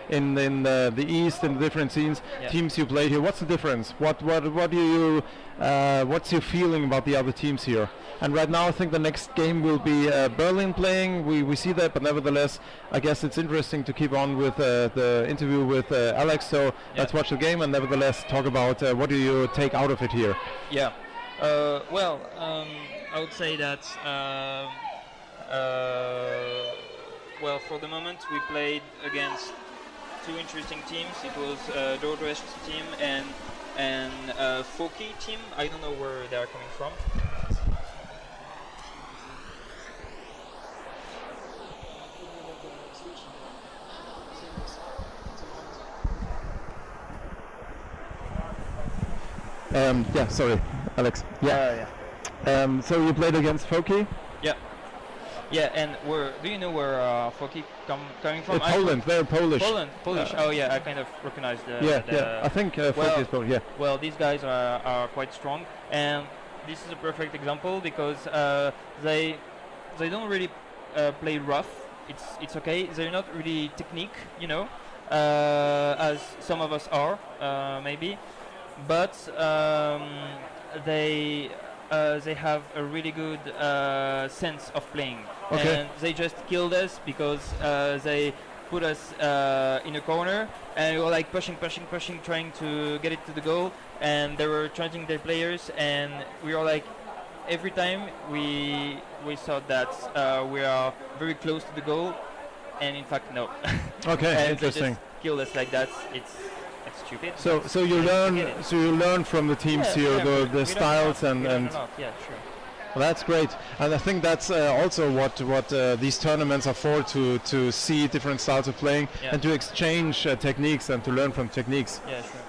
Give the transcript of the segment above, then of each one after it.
the East in the different scenes, Yeah. teams you played here. What's the difference? What do you what's your feeling about the other teams here? And right now, I think the next game will be Berlin playing. We see that, but nevertheless, I guess it's interesting to keep on with the interview with Alex. So let's watch the game and nevertheless talk about what do you take out of it here. Yeah. I would say that well, for the moment we played against two interesting teams. It was UWH team and Foki team. I don't know where they are coming from. Yeah, sorry, Alex. So you played against Foki? Yeah, and do you know where Foki coming from? Poland, they're Polish. Polish. Oh yeah, I kind of recognize the. I think Foki is Polish. Yeah. Well, these guys are quite strong, and this is a perfect example because they don't really play rough. It's okay. They're not really technique, as some of us are maybe, but they have a really good sense of playing. Okay. And they just killed us because they put us in a corner and we were like pushing, trying to get it to the goal, and they were charging their players, and we were like, every time we thought that we are very close to the goal, and in fact no. Okay, and interesting. They just killed us like that. It's stupid. So you learn from the teams here the styles and yeah, sure. well, that's great, and I think that's also what these tournaments are for, to see different styles of playing and to exchange techniques and to learn from techniques. Yeah, sure.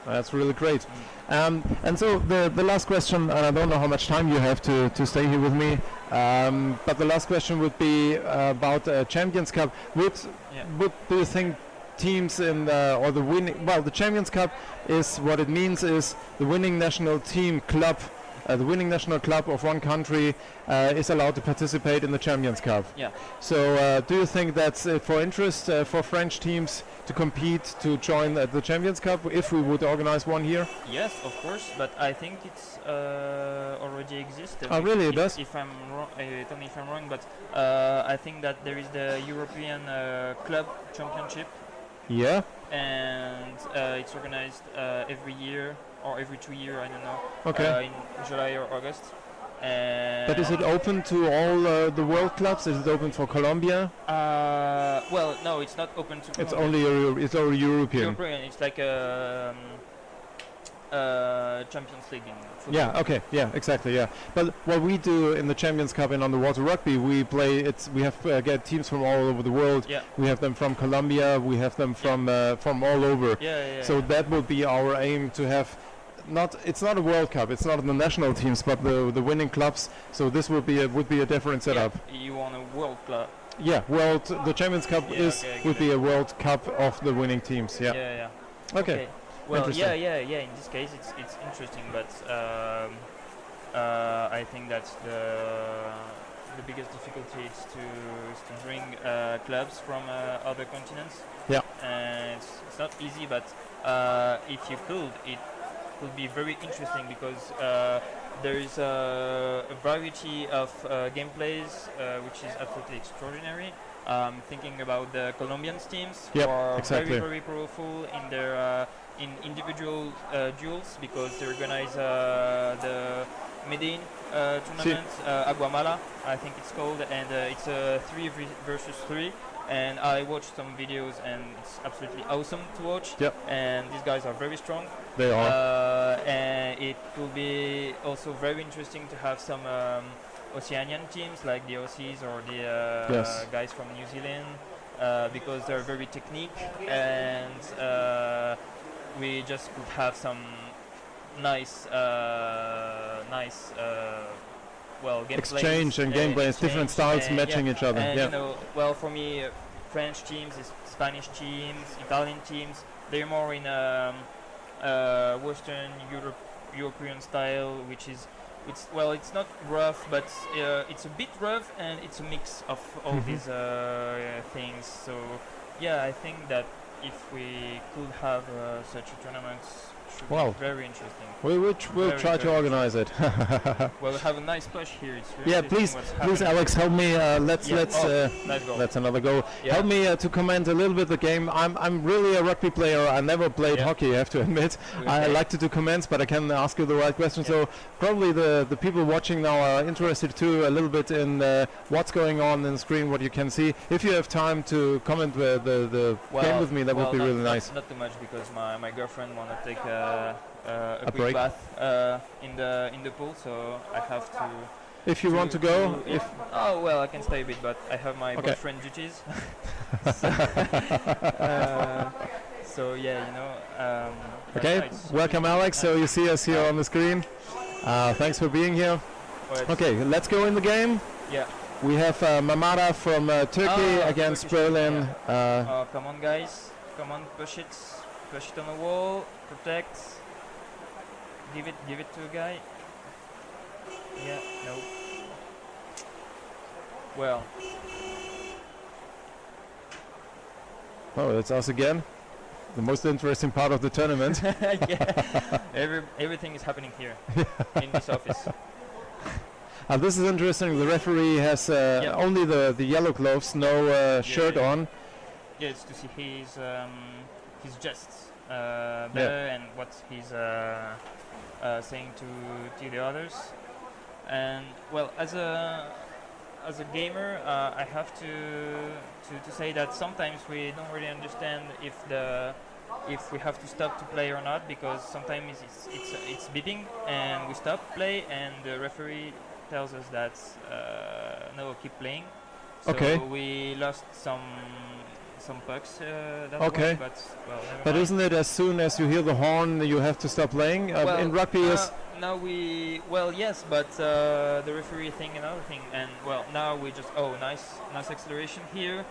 That's really great. And so the last question, and I don't know how much time you have to stay here with me, but the last question would be about Champions Cup. What do you think teams in the Champions Cup is, what it means is the winning national team club, the winning national club of one country is allowed to participate in the Champions Cup. Yeah. So do you think that's for interest for French teams to compete, to join the Champions Cup if we would organize one here? Yes, of course, but I think it's already exists. Oh, really? It does? If I'm wrong, tell me if I'm wrong, but I think that there is the European Club Championship. Yeah. And it's organized every year or every 2 years, I don't know. Okay. In July or August. But is it open to all the world clubs? Is it open for Colombia? Well, no, it's not open to Colombia. It's only European. European. It's like Champions League in football. Yeah. Okay. Yeah. Exactly. Yeah. But what we do in the Champions Cup in underwater rugby, we play. We have get teams from all over the world. Yeah. We have them from Colombia. We have them from all over. So that would be our aim, to have. It's not a World Cup. It's not the national teams, but the winning clubs. So this would be a different setup. You want a World Club? Yeah. The Champions Cup would be a World Cup of the winning teams. Yeah. Yeah. Okay. Well, yeah. In this case, it's interesting, but I think that the biggest difficulty is to bring clubs from other continents. Yeah. And it's not easy, but if you could, it would be very interesting because there is a variety of gameplays which is absolutely extraordinary. Thinking about the Colombian teams, who are exactly. very powerful in their in individual duels, because they organize the Medellin tournament, Aguamala, I think it's called, and it's a 3 versus 3. And I watched some videos, and it's absolutely awesome to watch. Yep. And these guys are very strong. They are. And it will be also very interesting to have some Oceanian teams like the Aussies or the guys from New Zealand, because they're very technique, and we just could have some nice gameplay exchange and gameplays, different styles matching each other. And for me, French teams, Spanish teams, Italian teams, they're more in Western European style, which is it's not rough, but it's a bit rough, and it's a mix of all these things. So Yeah, I think that if we could have such a tournament, should Well, be very interesting. we'll Very, try to very organize it. Well, we have a nice push here. It's really Yeah, interesting what's please, happening. Alex, help me. Let's Yeah. let's Oh, nice goal. let's another goal. Yeah. Help me to comment a little bit the game. I'm really a rugby player. I never played Yeah. hockey. I have to admit. I Okay. like to do comments, but I can ask you the right question. Yeah. So probably the people watching now are interested too a little bit in what's going on in the screen, what you can see. If you have time to comment the game with me, that would be not, really nice. Not too much because my girlfriend wanna take a quick break? bath in the pool, so I have to. If you want to go, if Oh well, I can stay a bit, but I have my Okay. boyfriend duties. So yeah, you know. That's okay, nice. welcome Alex. So you see us here on the screen. Thanks for being here. But Okay, let's go in the game. yeah. We have Mamara from Turkey against Turkish team, Berlin. Come on, guys. Come on, push it on the wall. Protect. Give it to a guy. Yeah, no. Well, Oh, it's us again. The most interesting part of the tournament. yeah. Everything is happening here in this office. This is interesting. The referee has only the yellow gloves, no shirt yeah. on. Yeah, it's to see his gests better and what he's saying to the others. And well, as a gamer, I have to say that sometimes we don't really understand if we have to stop to play or not, because sometimes it's beeping and we stop play and the referee tells us that no, keep playing. So Okay. we lost some pucks that Okay. way, but well, never But mind. isn't it as soon as you hear the horn, you have to stop playing? In rugby, is now yes, but the referee thing another thing, and well, now we just nice acceleration here.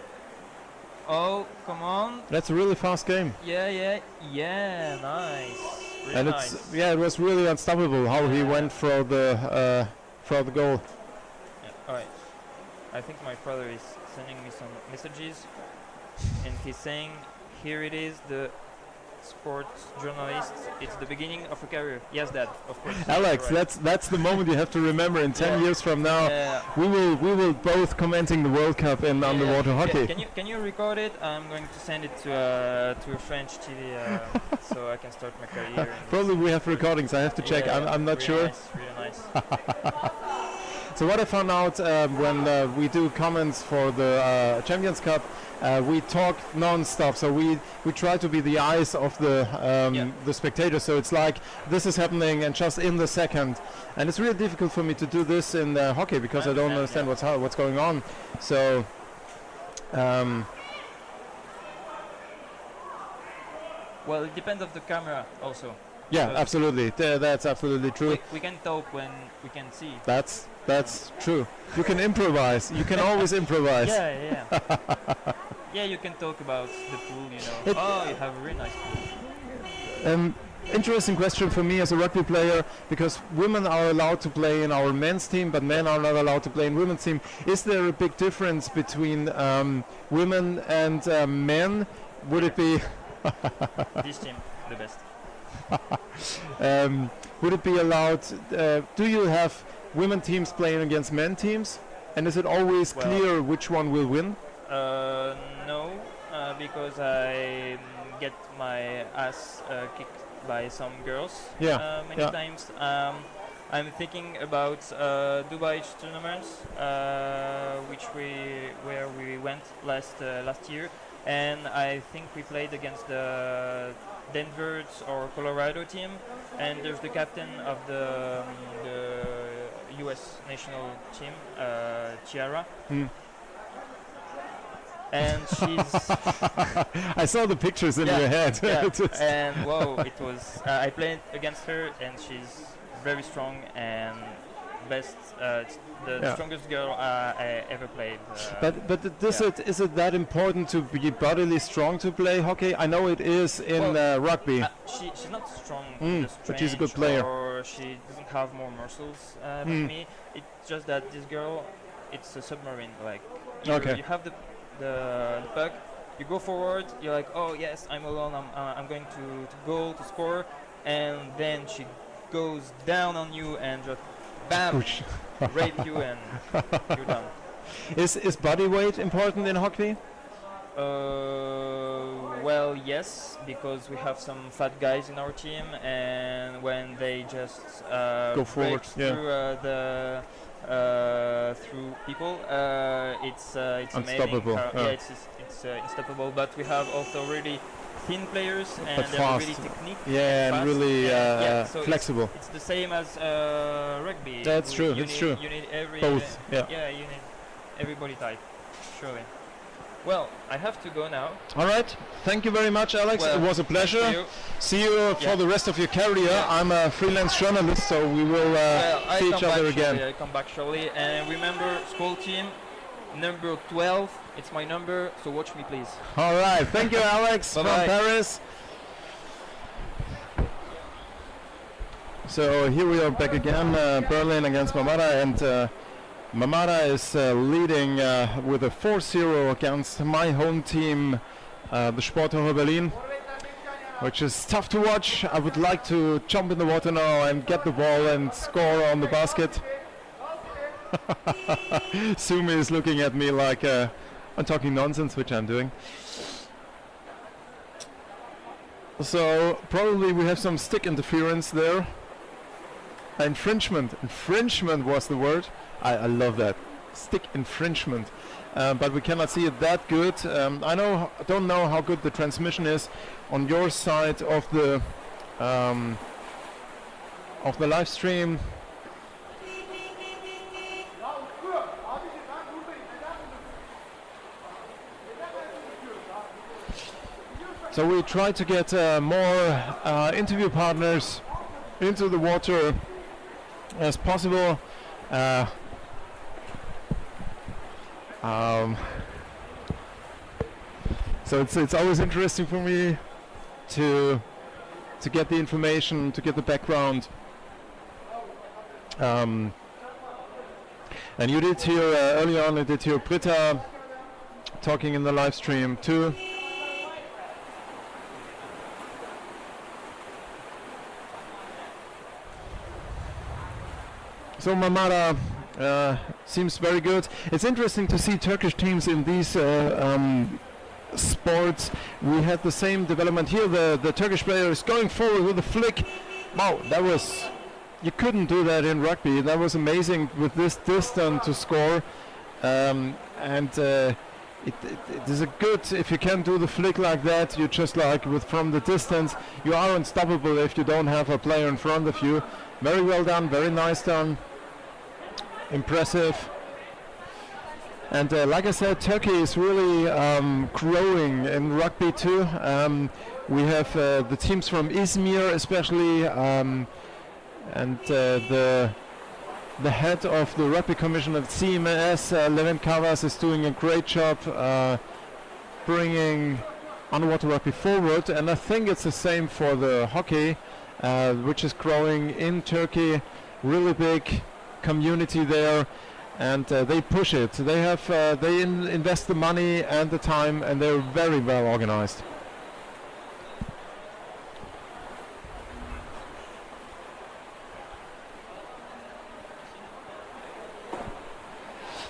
Oh, come on, that's a really fast game, yeah, nice, really and nice. it was really unstoppable how he Yeah. went for the goal. Yeah, all right. I think my brother is sending me some messages, and he's saying, "Here it is, the sports journalist. It's the beginning of a career." Yes, Dad, of course. Alex, you're right. that's the moment you have to remember. In 10 Yeah. years from now, Yeah. we will both commenting the World Cup in underwater hockey. Can you record it? I'm going to send it to a French TV so I can start my career. in Probably this. we have recordings. I have to check. Yeah, I'm not really sure. Nice, really nice. So what I found out when we do comments for the Champions Cup, we talk non-stop. So we try to be the eyes of the spectators. So it's like this is happening and just in the second. And it's really difficult for me to do this in hockey because I don't understand what's going on. So. Well, it depends of the camera also. Yeah, Because absolutely. That's absolutely true. We can talk when we can see. That's true. You can improvise. You can always improvise. Yeah. Yeah, you can talk about the pool, you know. You have a really nice pool. Interesting question for me as a rugby player, because women are allowed to play in our men's team, but men are not allowed to play in women's team. Is there a big difference between women and men? Would it be This team, the best. would it be allowed? Do you have women teams playing against men teams? And is it always Well, clear which one will win? No, because I get my ass kicked by some girls many times. I'm thinking about Dubai tournaments, where we went last year, and I think we played against the Denver or Colorado team, and there's the captain of the U.S. national team, Chiara. And she's I saw the pictures in Yeah, your head. yeah. It was- And whoa, it was I played against her, and she's very strong and best the strongest girl I ever played. But is it that important to be bodily strong to play hockey? I know it is in rugby. She's not strong, but she's a good player. or she doesn't have more muscles than me. It's just that this girl, it's a submarine. Like you have the puck, You go forward. You're like, oh yes, I'm alone. I'm going to goal to score, and then she goes down on you and just bam, rape you, and you're done. Is body weight important in hockey? Well, yes, because we have some fat guys in our team, and when they just Go forward, break yeah. through people, it's Unstoppable, amazing. yeah. It's unstoppable. But we have also really thin players, and But they're fast. really technique. Yeah, and fast, really so flexible. It's the same as rugby. That's true, You that's need, true. You need every Both, yeah. Yeah, you need every body type, surely. Well, I have to go now. All right. Thank you very much, Alex. Well, it was a pleasure. thank you. See you for Yeah. the rest of your career. Yeah. I'm a freelance journalist, so we will I see come each other back again. shortly, I come back shortly. And remember, school team, number 12. It's my number, so watch me, please. All right. Thank you, Alex, from Bye-bye. Paris. So here we are back again, Berlin against Mamara, and Mamara is leading with a 4-0 against my home team, the UWH-Berlin, which is tough to watch. I would like to jump in the water now and get the ball and score on the basket. Sumi is looking at me like I'm talking nonsense, which I'm doing. So probably we have some stick interference there. Infringement was the word. I love that. Stick infringement. But we cannot see it that good. I don't know how good the transmission is on your side of the live stream. So we try to get more interview partners into the water as possible. So it's always interesting for me to get the information, to get the background. And you did hear earlier on, you did hear Britta talking in the live stream too. So Mamara seems very good. It's interesting to see Turkish teams in these sports. We had the same development here. The Turkish player is going forward with a flick. Wow, that was... You couldn't do that in rugby. That was amazing with this distance to score. It is a good, if you can do the flick like that, you just like from the distance, you are unstoppable if you don't have a player in front of you. Very well done, very nice done. Impressive. And like I said, Turkey is really growing in rugby too. We have the teams from Izmir especially, and the head of the rugby commission of CMS, Levent Kavas, is doing a great job bringing underwater rugby forward. And I think it's the same for the hockey, which is growing in Turkey. Really big community there, and they push it. They have they invest the money and the time, and they're very well organized.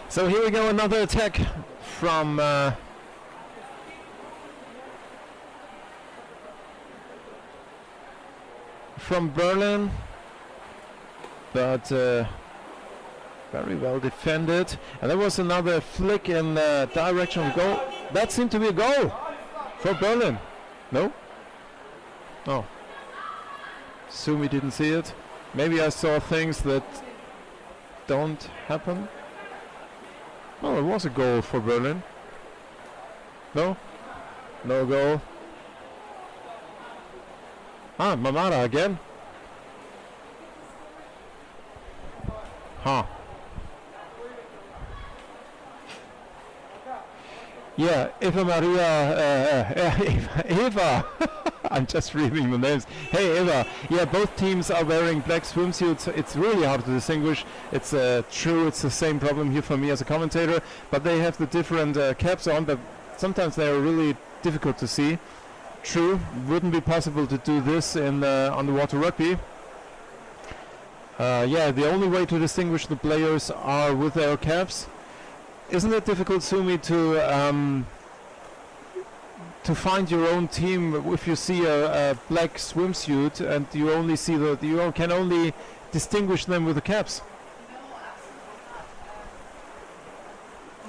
So here we go, another attack from Berlin, but very well defended. And there was another flick in the direction of goal. That seemed to be a goal for Berlin. No? Oh. Sumi didn't see it. Maybe I saw things that don't happen. Oh, it was a goal for Berlin. No? No goal. Ah, Mamara again. Huh. Yeah, Eva Maria, Eva. I'm just reading the names. Hey, Eva. Yeah, both teams are wearing black swimsuits. It's really hard to distinguish. It's true, it's the same problem here for me as a commentator, but they have the different caps on, but sometimes they are really difficult to see. True, wouldn't be possible to do this in underwater rugby. Yeah, the only way to distinguish the players are with their caps. Isn't it difficult, Sumi, to find your own team if you see a black swimsuit and you only see you can only distinguish them with the caps?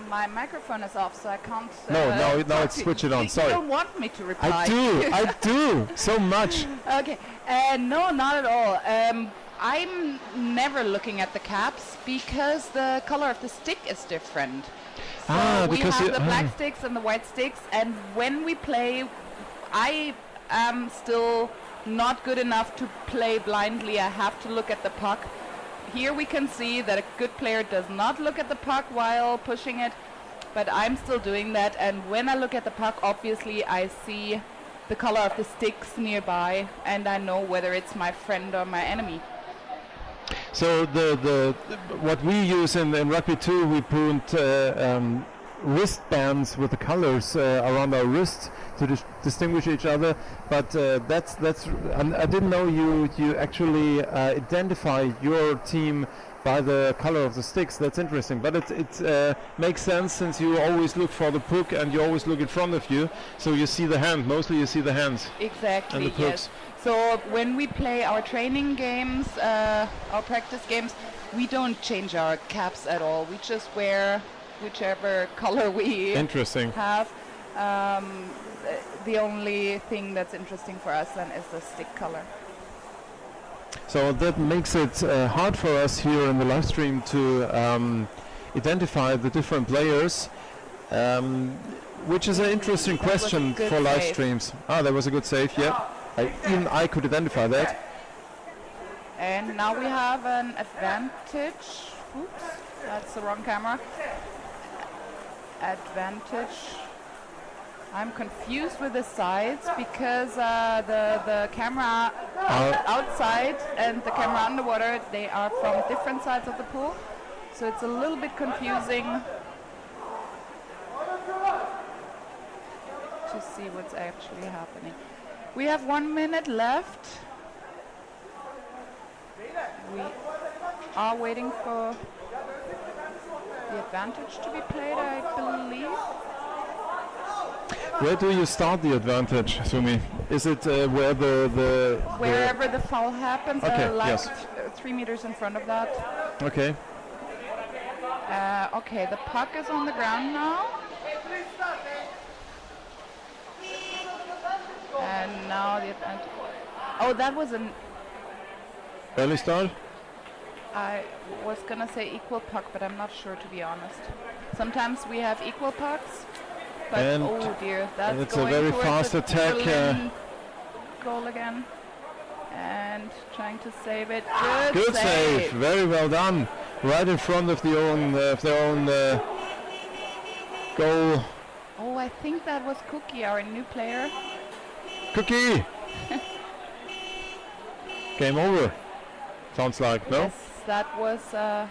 My microphone is off, so I can't. Now it's switch it on. Sorry. You don't want me to reply. I do so much. Okay, no, not at all. I'm never looking at the caps because the color of the stick is different. So we because have the black sticks and the white sticks, and when we play, I am still not good enough to play blindly. I have to look at the puck. Here we can see that a good player does not look at the puck while pushing it, but I'm still doing that, and when I look at the puck, obviously I see the color of the sticks nearby, and I know whether it's my friend or my enemy. So the what we use in rugby too, we put wristbands with the colors around our wrists to distinguish each other. But that's I didn't know you actually identify your team by the color of the sticks. That's interesting. But it makes sense since you always look for the puck and you always look in front of you, so you see the hand. Mostly you see the hands. Exactly. And the pucks. Yes. So when we play our training games, our practice games, we don't change our caps at all. We just wear whichever color we have. The only thing that's interesting for us then is the stick color. So that makes it hard for us here in the live stream to identify the different players, which is an interesting question for live streams. That was a good save, yeah. Even I could identify that. And now we have an advantage. Oops, that's the wrong camera. Advantage. I'm confused with the sides because the camera outside and the camera underwater, they are from different sides of the pool. So it's a little bit confusing to see what's actually happening. We have 1 minute left. We are waiting for the advantage to be played, I believe. Where do you start the advantage, Sumi? Is it where wherever the foul happens, okay, like yes. 3 meters in front of that. Okay. Okay, the puck is on the ground now. And now the advantage. Oh, that was an... Early start? I was gonna say equal puck, but I'm not sure, to be honest. Sometimes we have equal pucks, but and oh dear, that's it's going a very towards fast the attack. Berlin goal again, and trying to save it. Good save, very well done. Right in front of their own goal. Oh, I think that was Cookie, our new player. Cookie! Game over. Sounds like, no? Yes, that was a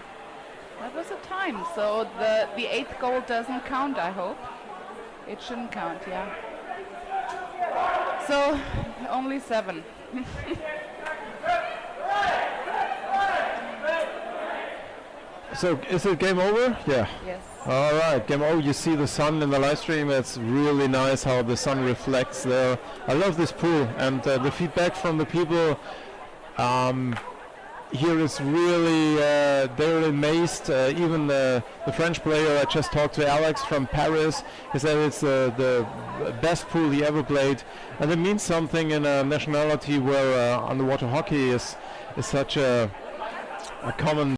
time. So the 8th goal doesn't count, I hope. It shouldn't count, yeah. So only 7. So is it game over? Yeah. Yes. All right, game over. You see the sun in the live stream. It's really nice how the sun reflects there. I love this pool, and the feedback from the people here is really they're amazed. Even the French player I just talked to, Alex from Paris, he said it's the best pool he ever played, and it means something in a nationality where underwater hockey is such a common